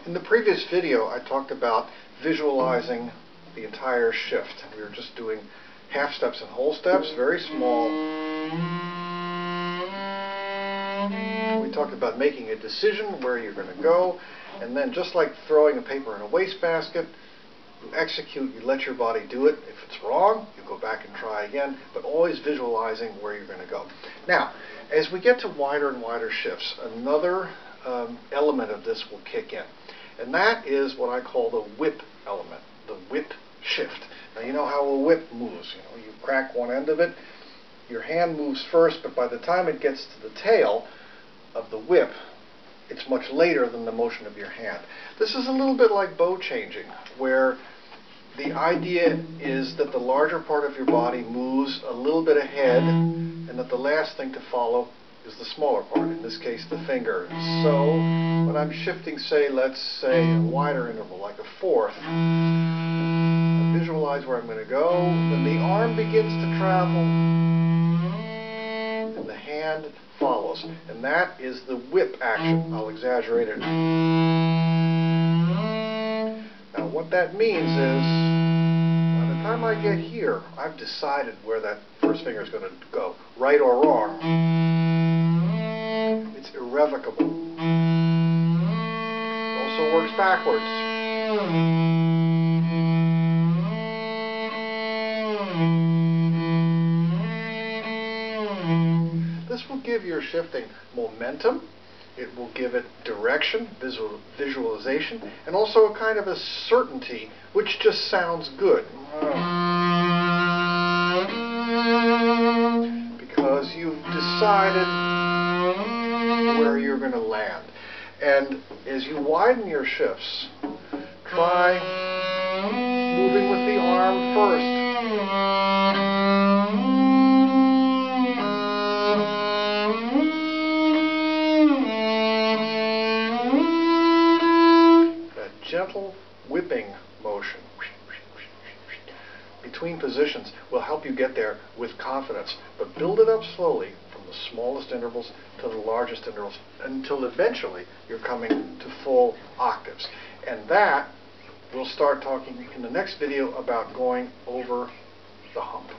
In the previous video, I talked about visualizing the entire shift. We were just doing half steps and whole steps, very small. We talked about making a decision where you're going to go, and then just like throwing a paper in a wastebasket, you execute, you let your body do it. If it's wrong, you go back and try again, but always visualizing where you're going to go. Now, as we get to wider and wider shifts, another element of this will kick in, and that is what I call the whip element, the whip shift. Now, you know how a whip moves. You crack one end of it, your hand moves first, but by the time it gets to the tail of the whip, it's much later than the motion of your hand. This is a little bit like bow changing, where the idea is that the larger part of your body moves a little bit ahead, and that the last thing to follow is the smaller part, in this case the finger. So when I'm shifting, let's say a wider interval, like a fourth, I visualize where I'm going to go, then the arm begins to travel, and the hand follows. And that is the whip action. I'll exaggerate it. Now what that means is, by the time I get here, I've decided where that first finger is going to go, right or wrong. It's irrevocable. It also works backwards. This will give your shifting momentum, it will give it direction, visualization, and also a kind of a certainty, which just sounds good. Because you've decided where you're going to land. And as you widen your shifts, try moving with the arm first. That gentle whipping motion between positions will help you get there with confidence, but build it up slowly from the smallest intervals to the largest intervals until eventually you're coming to full octaves. And that we'll start talking in the next video about going over the hump.